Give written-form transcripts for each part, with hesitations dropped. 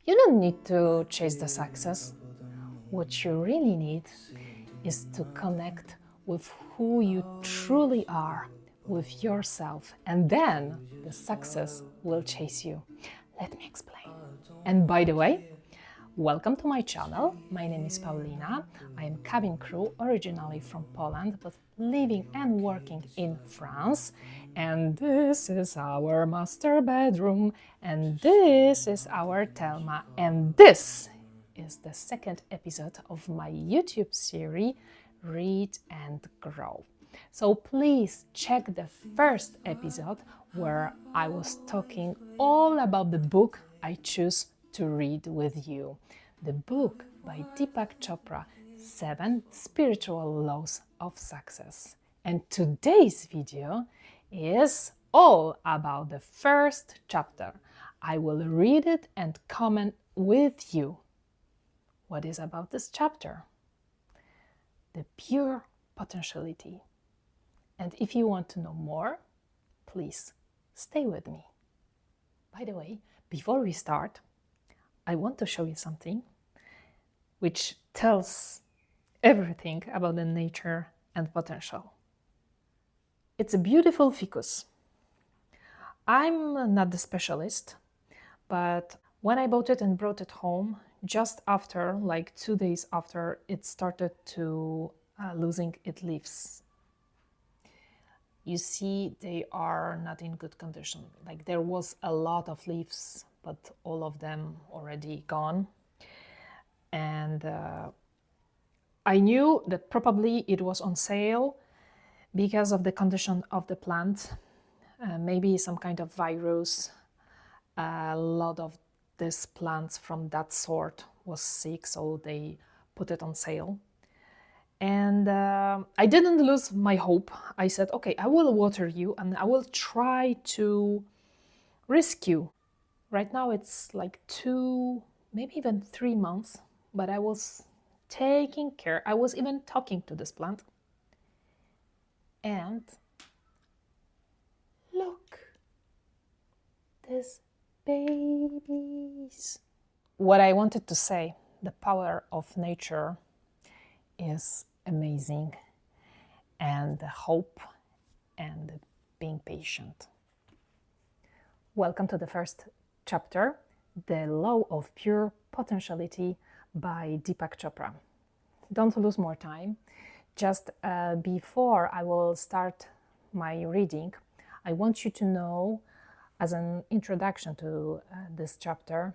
You don't need to chase the success. What you really need is to connect with who you truly are, with yourself, and then the success will chase you. Let me explain. And by the way, welcome to my channel. My name is Paulina. I am cabin crew originally from Poland, but living and working in France. And this is our master bedroom. And this is our Telma. And this is the second episode of my YouTube series, Read and Grow. So please check the first episode where I was talking all about the book I choose to read with you. The book by Deepak Chopra, 7 Spiritual Laws of Success. And today's video is all about the first chapter. I will read it and comment with you. What is about this chapter? The pure potentiality. And if you want to know more, please stay with me. By the way, before we start, I want to show you something which tells everything about the nature and potential. It's a beautiful ficus. I'm not the specialist, but when I bought it and brought it home, just after, like 2 days after, it started to losing its leaves. You see, they are not in good condition. Like there was a lot of leaves, but all of them already gone. And I knew that probably it was on sale because of the condition of the plant. Maybe some kind of virus. A lot of these plants from that sort was sick, so they put it on sale. And I didn't lose my hope. I said, okay, I will water you and I will try to rescue. Right now it's like 2, maybe even 3 months, but I was taking care. I was even talking to this plant. And look, these babies. What I wanted to say, the power of nature is amazing, and the hope and being patient. Welcome to the first chapter, The Law of Pure Potentiality by Deepak Chopra. Don't lose more time. Just before I will start my reading, I want you to know, as an introduction to this chapter,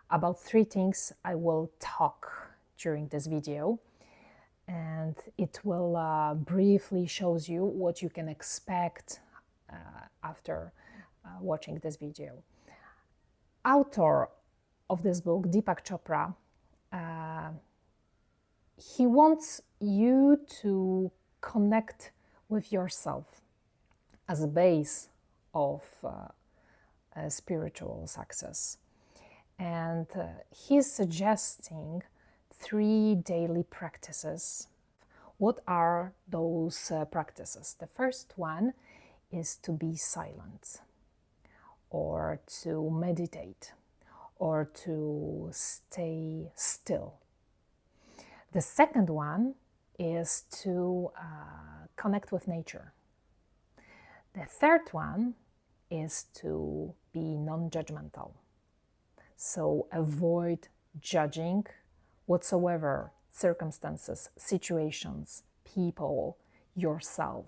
about 3 things I will talk during this video. And it will briefly shows you what you can expect after watching this video. Author of this book, Deepak Chopra, he wants you to connect with yourself as a base of spiritual success. And he's suggesting 3 daily practices. What are those practices? The first one is to be silent, or to meditate, or to stay still. The second one is to connect with nature. The third one is to be non-judgmental. So avoid judging whatsoever circumstances, situations, people, yourself.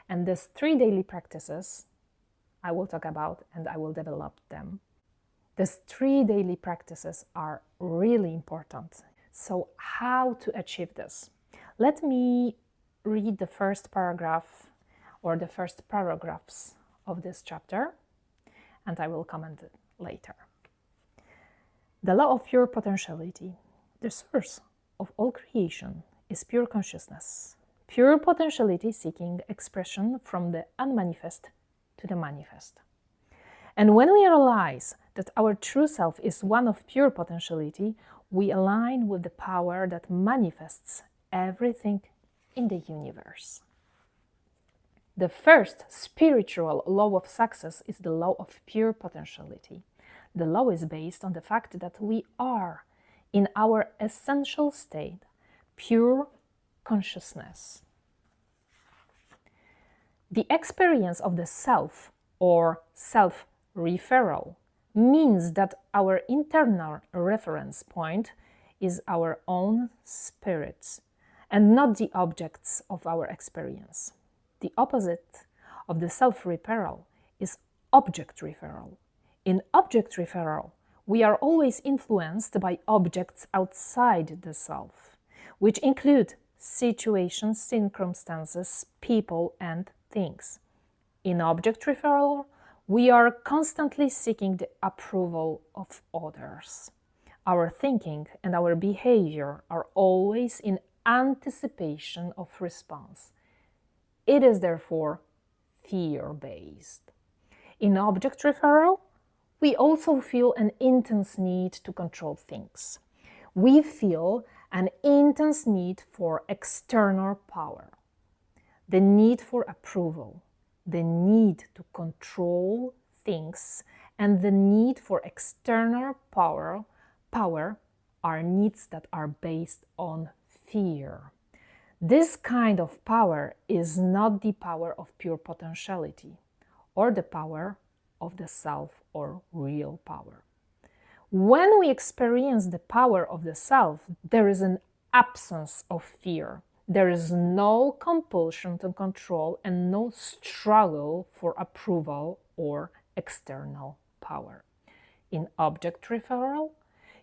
And these 3 daily practices I will talk about and I will develop them. These 3 daily practices are really important. So how to achieve this? Let me read the first paragraph or the first paragraphs of this chapter, and I will comment it later. The law of pure potentiality. The source of all creation is pure consciousness, pure potentiality seeking expression from the unmanifest to the manifest. And when we realize that our true self is one of pure potentiality, we align with the power that manifests everything in the universe. The first spiritual law of success is the law of pure potentiality. The law is based on the fact that we are, in our essential state, pure consciousness. The experience of the self, or self-referral, means that our internal reference point is our own spirit, and not the objects of our experience. The opposite of the self-referral is object referral. In object referral, we are always influenced by objects outside the self, which include situations, circumstances, people, and things. In object referral, we are constantly seeking the approval of others. Our thinking and our behavior are always in anticipation of response. It is therefore fear-based. In object referral, we also feel an intense need to control things. We feel an intense need for external power, the need for approval, the need to control things, and the need for external power are needs that are based on fear. This kind of power is not the power of pure potentiality, or the power of the self or real power. When we experience the power of the self, there is an absence of fear. There is no compulsion to control and no struggle for approval or external power. In object referral,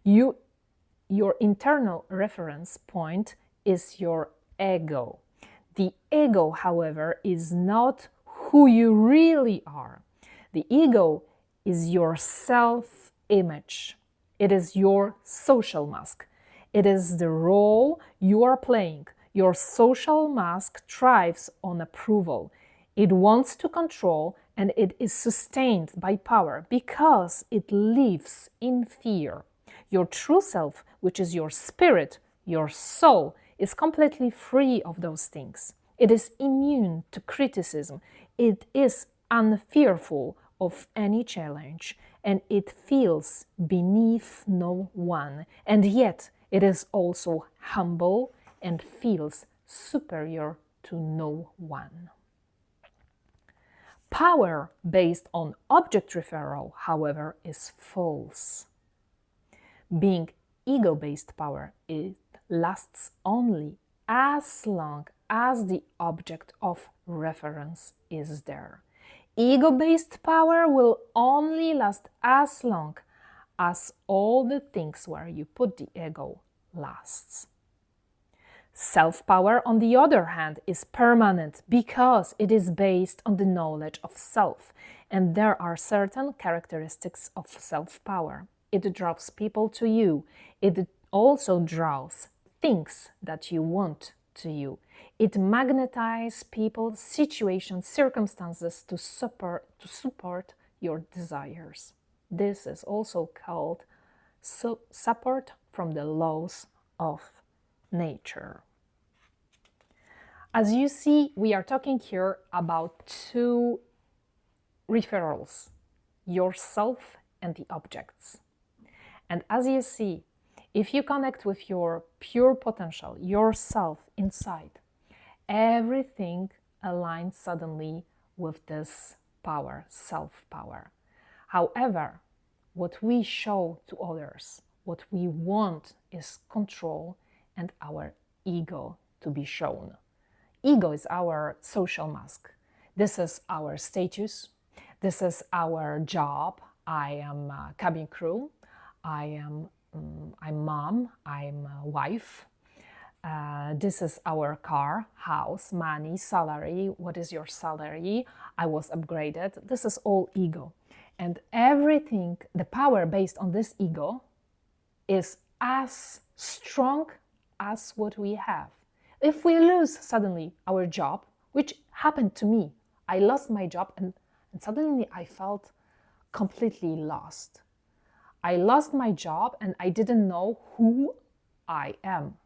your internal reference point is your ego. The ego, however, is not who you really are. The ego is your self-image. It is your social mask. It is the role you are playing. Your social mask thrives on approval. It wants to control, and it is sustained by power because it lives in fear. Your true self, which is your spirit, your soul, is completely free of those things. It is immune to criticism. It is unfearful of any challenge, and it feels beneath no one. And yet, it is also humble and feels superior to no one. Power based on object referral, however, is false. Being ego-based power, it lasts only as long as the object of reference is there. Ego-based power will only last as long as all the things where you put the ego lasts. Self-power, on the other hand, is permanent because it is based on the knowledge of self, and there are certain characteristics of self-power. It draws people to you. It also draws things that you want to you. It magnetizes people, situations, circumstances to support your desires. This is also called support from the laws of nature. As you see, we are talking here about two referrals, yourself and the objects. And as you see, if you connect with your pure potential, yourself inside, everything aligns suddenly with this power, self-power. However, what we show to others, what we want is control and our ego to be shown. Ego is our social mask. This is our status. This is our job. I am a cabin crew. I'm mom. I'm a wife. This is our car, house, money, salary. What is your salary? I was upgraded. This is all ego. And everything, the power based on this ego is as strong as what we have. If we lose suddenly our job, which happened to me, I lost my job and suddenly I felt completely lost. I lost my job and I didn't know who I am.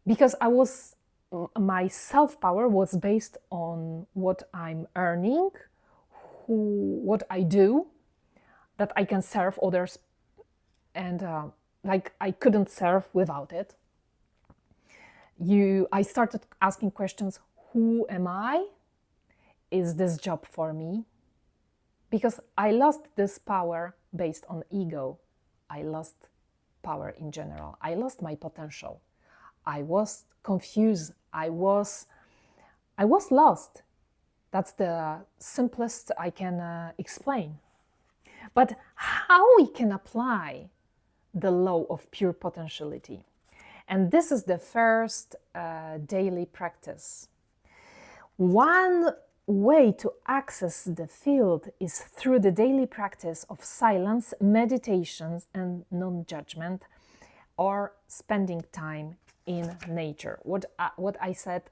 Because my self-power was based on what I'm earning, what I do, that I can serve others, and like I couldn't serve without it. I started asking questions. Who am I? Is this job for me? Because I lost this power based on ego. I lost power in general. I lost my potential. I was confused. I was lost. That's the simplest I can explain. But how we can apply the law of pure potentiality? And this is the first daily practice. One way to access the field is through the daily practice of silence, meditations, and non-judgment, or spending time in nature. What I said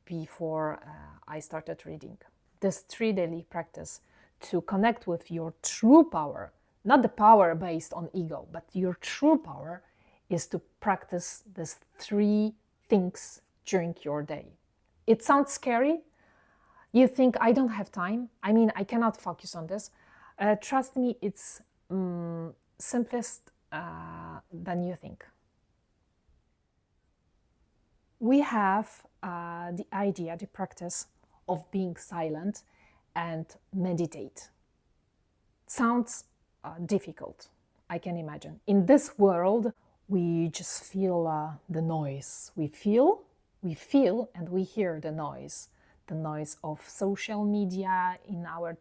before I started reading. This 3 daily practice to connect with your true power, not the power based on ego, but your true power, is to practice these 3 things during your day. It sounds scary. You think, I don't have time. I mean, I cannot focus on this. Trust me, it's simplest than you think. We have the idea, the practice of being silent and meditate. Sounds difficult, I can imagine. In this world, we just feel the noise. We feel and we hear the noise of social media in our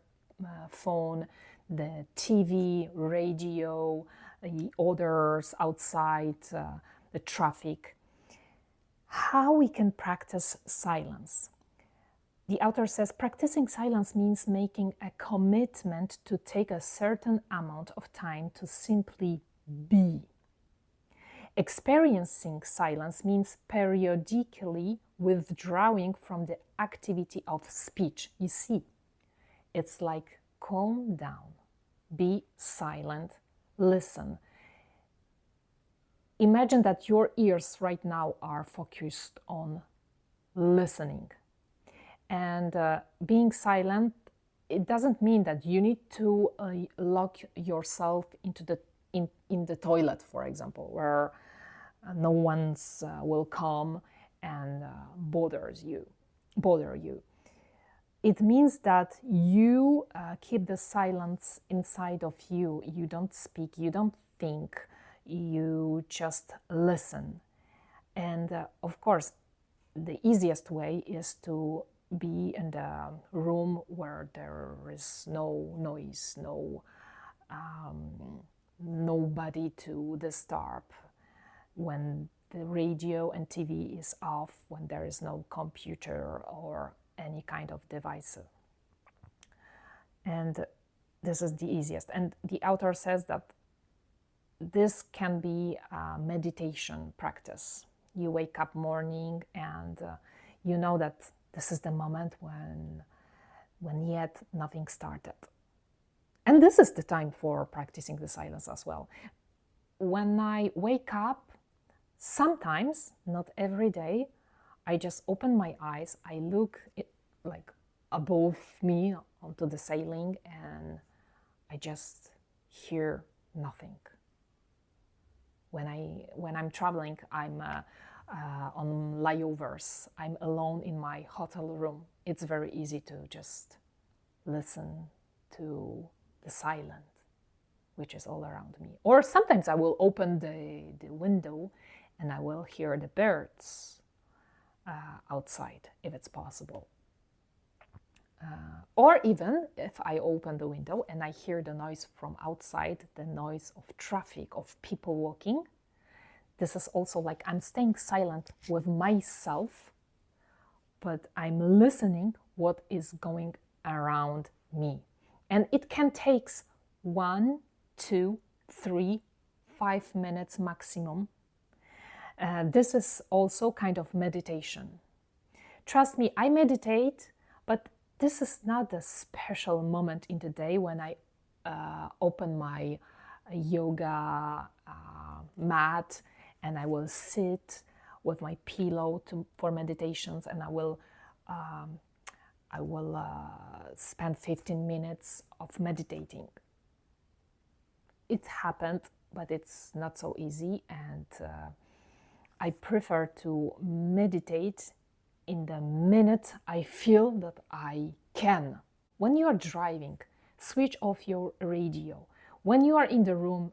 phone, the TV, radio, the others outside, the traffic. How we can practice silence? The author says practicing silence means making a commitment to take a certain amount of time to simply be. Experiencing silence means periodically withdrawing from the activity of speech. You see, it's like calm down, be silent, listen. Imagine that your ears right now are focused on listening. And being silent, it doesn't mean that you need to lock yourself into in the toilet, for example, where no one will come and bother you. It means that you keep the silence inside of you. You don't speak, you don't think, you just listen. And of course, the easiest way is to be in the room where there is no noise, nobody to disturb, when the radio and TV is off, when there is no computer or any kind of device. And this is the easiest. And the author says that this can be a meditation practice. You wake up morning and you know that this is the moment when yet nothing started. And this is the time for practicing the silence as well. When I wake up, sometimes, not every day, I just open my eyes, I look like above me onto the ceiling, and I just hear nothing. When I'm traveling, I'm on layovers, I'm alone in my hotel room. It's very easy to just listen to the silence, which is all around me. Or sometimes I will open the window and I will hear the birds outside, if it's possible. Or even if I open the window and I hear the noise from outside, the noise of traffic, of people walking, this is also like I'm staying silent with myself, but I'm listening what is going around me. And it can take 1, 2, 3, 5 minutes maximum. This is also kind of meditation. Trust me, I meditate, but this is not a special moment in the day when I open my yoga mat and I will sit with my pillow for meditations, and I will spend 15 minutes of meditating. it happened, but it's not so easy, and I prefer to meditate in the minute I feel that I can. When you are driving, switch off your radio. When you are in the room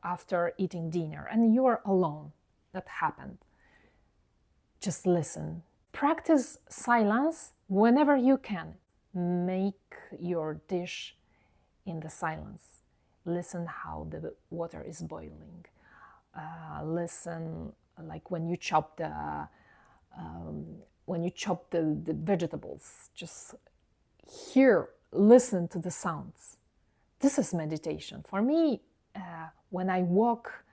after eating dinner and you are alone, that happened, just listen. Practice silence whenever you can. Make your dish in the silence. Listen how the water is boiling. Listen, like when you chop the vegetables. Just hear, listen to the sounds. This is meditation. For me, when I walk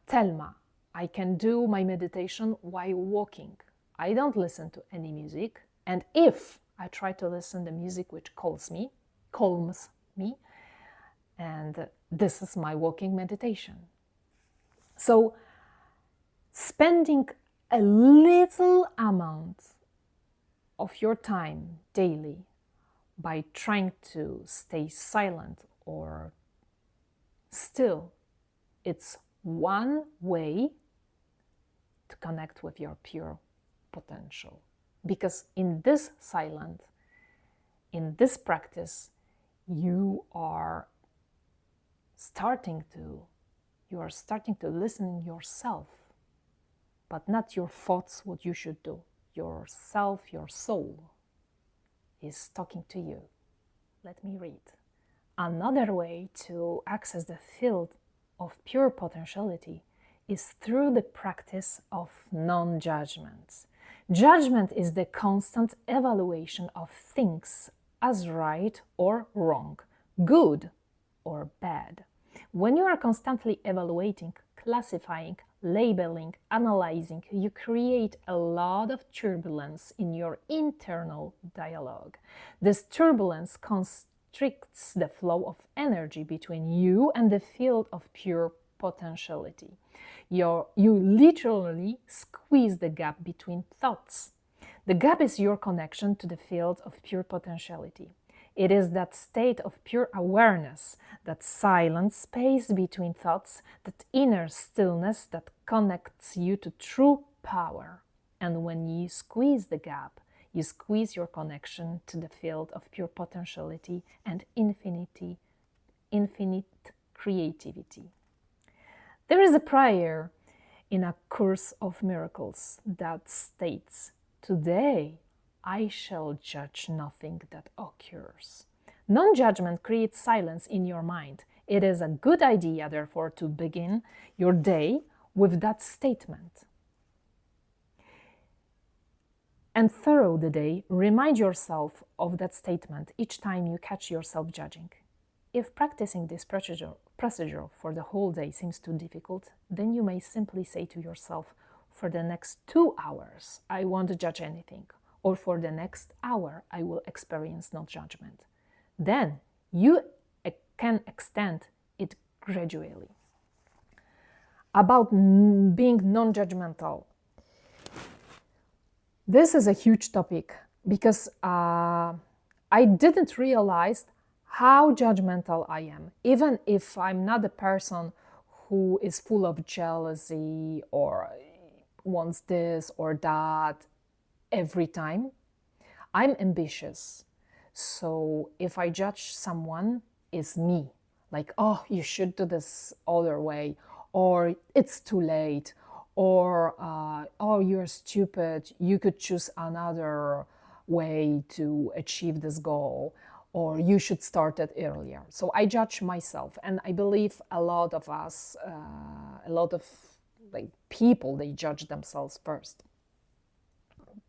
Telma, I can do my meditation while walking. I don't listen to any music, and if I try to listen to music which calms me, and this is my walking meditation. So, spending a little amount of your time daily by trying to stay silent or still, it's one way to connect with your pure potential. Because in this silence, in this practice, you are starting to listen yourself, but not your thoughts, what you should do. Yourself, your soul is talking to you. Let me read. Another way to access the field of pure potentiality is through the practice of non-judgment. Judgment is the constant evaluation of things as right or wrong, good or bad. When you are constantly evaluating, classifying, labeling, analyzing, you create a lot of turbulence in your internal dialogue. This turbulence constricts the flow of energy between you and the field of pure potentiality. You literally squeeze the gap between thoughts. The gap is your connection to the field of pure potentiality. It is that state of pure awareness, that silent space between thoughts, that inner stillness that connects you to true power. And when you squeeze the gap, you squeeze your connection to the field of pure potentiality and infinite creativity. There is a prayer in A Course of Miracles that states, "Today I shall judge nothing that occurs." Non-judgment creates silence in your mind. It is a good idea, therefore, to begin your day with that statement. And throughout the day, remind yourself of that statement each time you catch yourself judging. If practicing this procedure for the whole day seems too difficult, then you may simply say to yourself, "For the next 2 hours, I won't judge anything," or "For the next hour, I will experience no judgment." Then you can extend it gradually. About being non-judgmental. This is a huge topic because I didn't realize how judgmental I am. Even if I'm not a person who is full of jealousy or wants this or that every time, I'm ambitious. So if I judge someone, it's me. Like, "Oh, you should do this other way," or "It's too late," or "Oh, you're stupid, you could choose another way to achieve this goal," or "You should start it earlier." So I judge myself, and I believe a lot of us, a lot of people, they judge themselves first.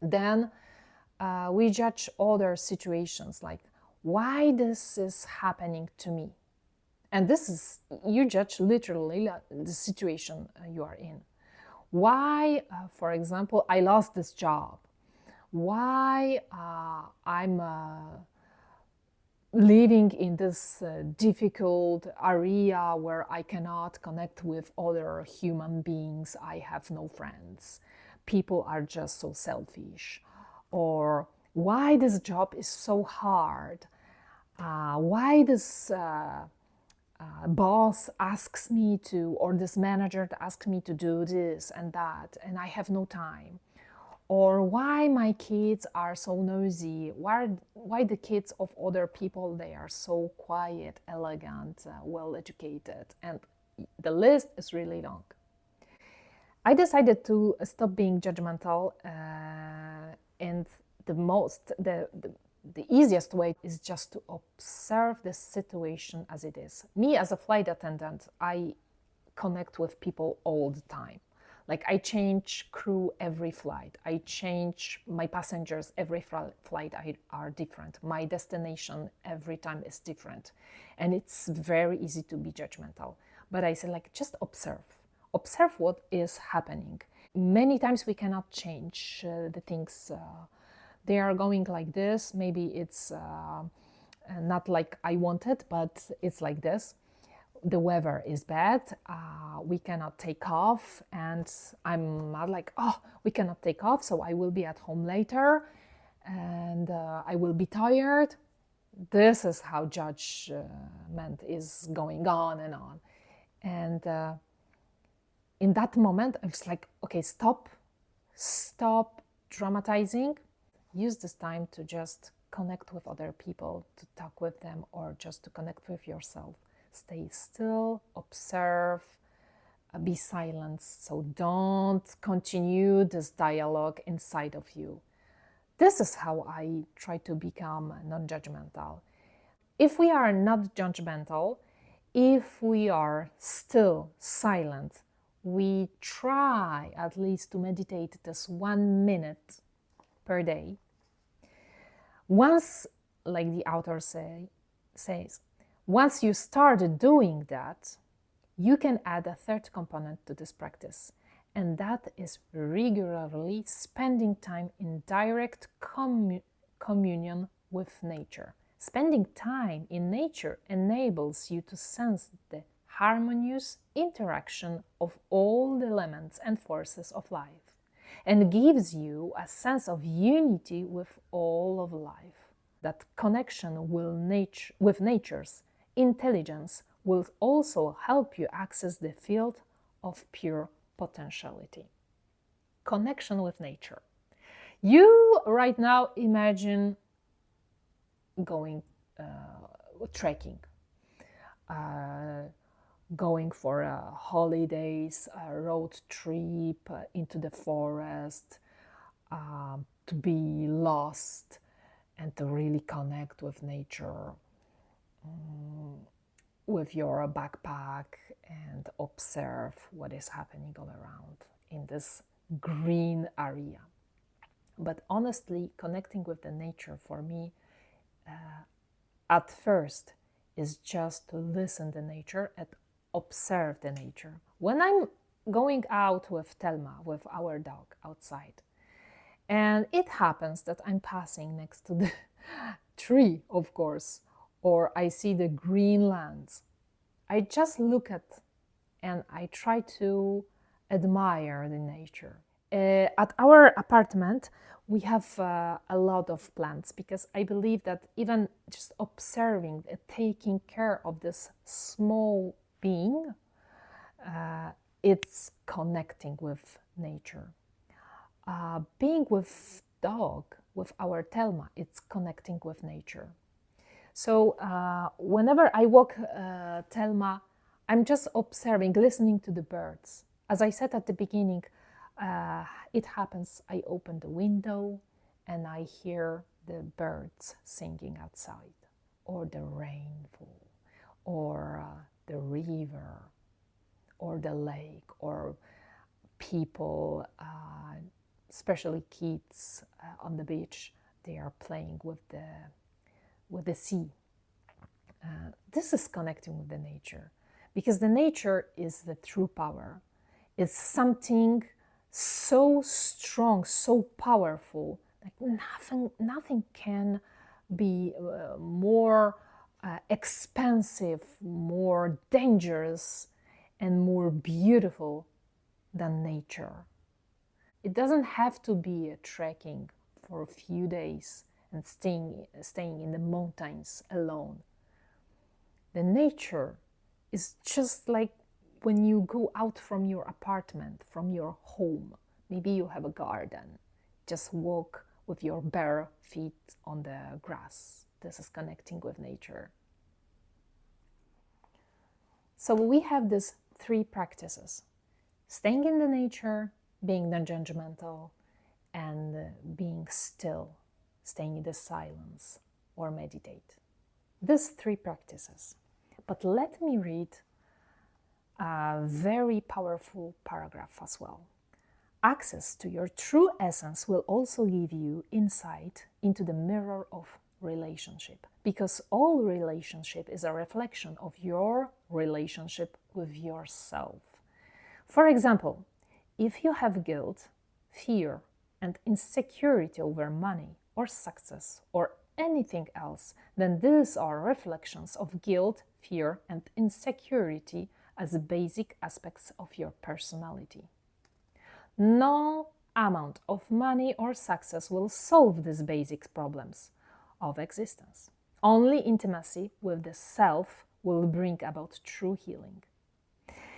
Then we judge other situations, like, why this is happening to me? And this is, you judge literally the situation you are in. Why, for example, I lost this job? Why I'm living in this difficult area where I cannot connect with other human beings? I have no friends. People are just so selfish. Or why this job is so hard? Why this boss asks me to, or this manager asks me to do this and that, and I have no time. Or why my kids are so noisy, why the kids of other people, they are so quiet, elegant, well educated, and the list is really long. I decided to stop being judgmental, and the easiest way is just to observe the situation as it is. Me as a flight attendant, I connect with people all the time. Like, I change crew every flight. I change my passengers every flight are different. My destination every time is different. And it's very easy to be judgmental. But I say, like, just observe. Observe what is happening. Many times we cannot change the things. They are going like this. Maybe it's not like I wanted, but it's like this. The weather is bad, we cannot take off, and I'm not like, oh, we cannot take off, so I will be at home later, and I will be tired. This is how judgment is going on and on. And in that moment, I was like, okay, stop dramatizing. Use this time to just connect with other people, to talk with them, or just to connect with yourself. Stay still, observe, be silent. So don't continue this dialogue inside of you. This is how I try to become non-judgmental. If we are not judgmental, if we are still silent, we try at least to meditate this 1 minute per day. Once, like the author says, once you started doing that, you can add a third component to this practice, and that is regularly spending time in direct communion with nature. Spending time in nature enables you to sense the harmonious interaction of all the elements and forces of life, and gives you a sense of unity with all of life. That connection with nature's intelligence will also help you access the field of pure potentiality. Connection with nature. You right now imagine going trekking, going for holidays, a road trip into the forest, to be lost and to really connect with nature, with your backpack, and observe what is happening all around in this green area. But honestly, connecting with the nature for me at first is just to listen to nature and observe the nature. When I'm going out with Telma, with our dog, outside, and it happens that I'm passing next to the tree, of course, or I see the green lands, I just look at and I try to admire the nature. At our apartment, we have a lot of plants, because I believe that even just observing, taking care of this small being, it's connecting with nature. Being with dog, with our Telma, it's connecting with nature. So whenever I walk Telma, I'm just observing, listening to the birds. As I said at the beginning, it happens, I open the window and I hear the birds singing outside, or the rainfall, or the river, or the lake, or people, especially kids on the beach, they are playing with the sea. This is connecting with the nature, because the nature is the true power. It's something so strong, so powerful, like nothing can be more expansive, more dangerous, and more beautiful than nature. It doesn't have to be a trekking for a few days and staying in the mountains alone. The nature is just like when you go out from your apartment, from your home. Maybe you have a garden. Just walk with your bare feet on the grass. This is connecting with nature. So we have these 3 practices: staying in the nature, being non-judgmental, and being still, staying in the silence or meditate. These 3 practices. But let me read a very powerful paragraph as well. Access to your true essence will also give you insight into the mirror of relationship, because all relationship is a reflection of your relationship with yourself. For example, if you have guilt, fear, and insecurity over money or success or anything else, then these are reflections of guilt, fear, and insecurity as basic aspects of your personality. No amount of money or success will solve these basic problems of existence. Only intimacy with the self will bring about true healing.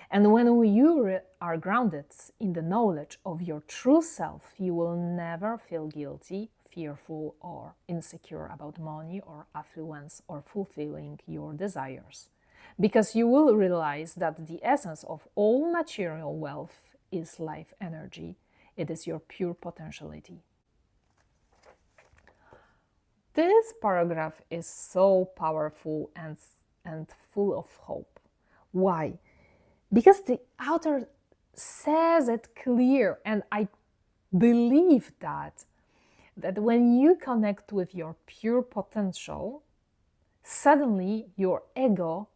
And when you are grounded in the knowledge of your true self, you will never feel guilty, fearful, or insecure about money or affluence or fulfilling your desires. Because you will realize that the essence of all material wealth is life energy. It is your pure potentiality. This paragraph is so powerful and full of hope. Why? Because the author says it clear, and I believe that when you connect with your pure potential, suddenly your ego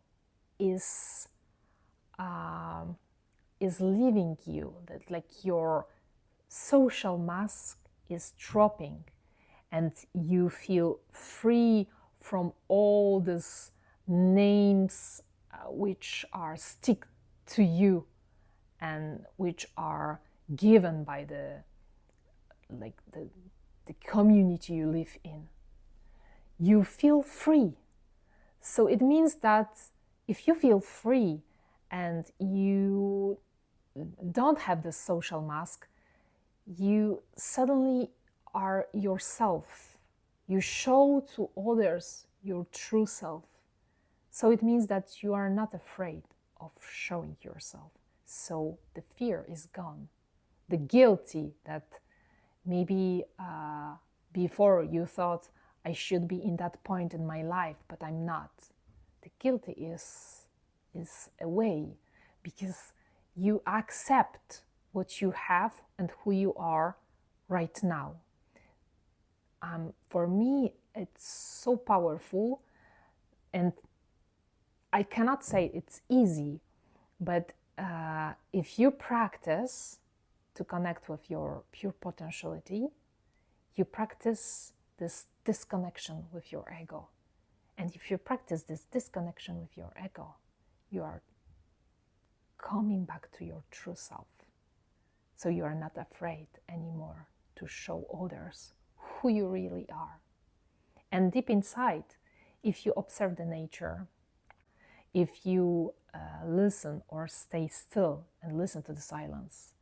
is leaving you, that like your social mask is dropping, and you feel free from all these names which are stick to you and which are given by the community you live in. You feel free. So it means that if you feel free and you don't have the social mask, you suddenly are yourself. You show to others your true self. So it means that you are not afraid of showing yourself. So the fear is gone. The guilty that maybe before you thought, I should be in that point in my life, but I'm not. The guilty is away, because you accept what you have and who you are right now. For me, it's so powerful, and I cannot say it's easy, but if you practice to connect with your pure potentiality, you practice this disconnection with your ego. And if you practice this disconnection with your ego, you are coming back to your true self. So you are not afraid anymore to show others who you really are. And deep inside, if you observe the nature, if you listen or stay still and listen to the silence,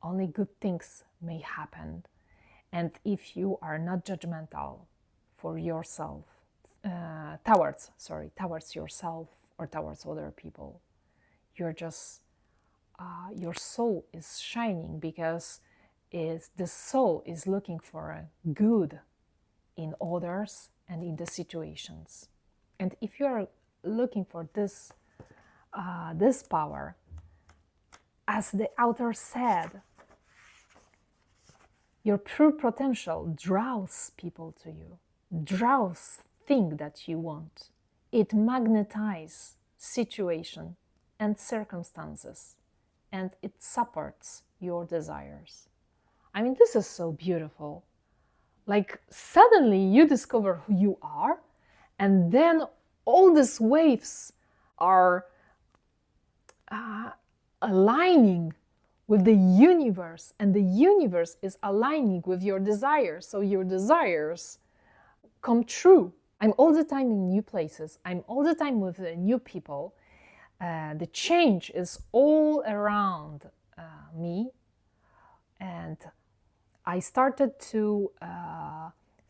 only good things may happen. And if you are not judgmental for yourself, towards yourself or towards other people, you're just, your soul is shining, because the soul is looking for a good in others and in the situations. And if you are looking for this power, as the author said, your pure potential draws people to you, draws things that you want. It magnetizes situation and circumstances, and it supports your desires. I mean, this is so beautiful. Like, suddenly you discover who you are, and then all these waves are aligning with the universe, and the universe is aligning with your desires, so your desires come true. I'm all the time in new places, I'm all the time with new people, The change is all around me, and I started to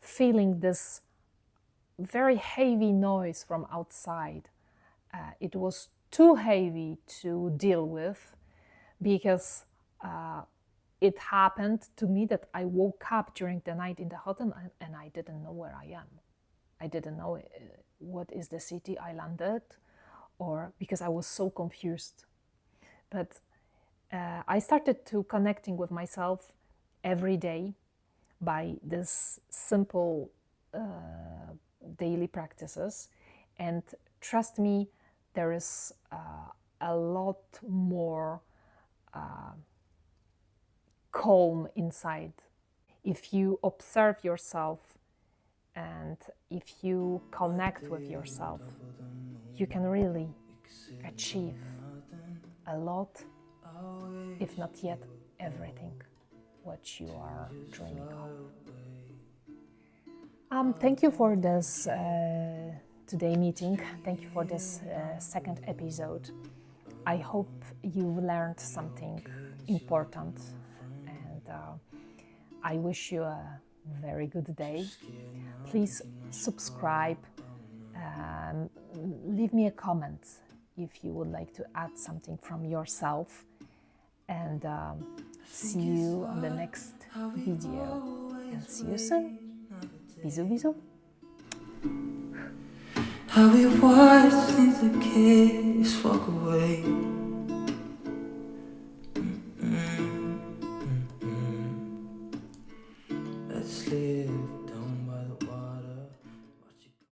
feeling this very heavy noise from outside. It was too heavy to deal with because it happened to me that I woke up during the night in the hotel and I didn't know where I am. I didn't know what is the city I landed, or because I was so confused. But I started to connecting with myself every day by this simple daily practices, and trust me, there is a lot more calm inside. If you observe yourself and if you connect with yourself, you can really achieve a lot, if not yet everything what you are dreaming of. Thank you for this today meeting. Thank you for this second episode. I hope you learned something important, and I wish you a very good day. Please subscribe, leave me a comment if you would like to add something from yourself, and see you on the next video, and see you soon. Bisous, bisous. How we watch the kids walk away.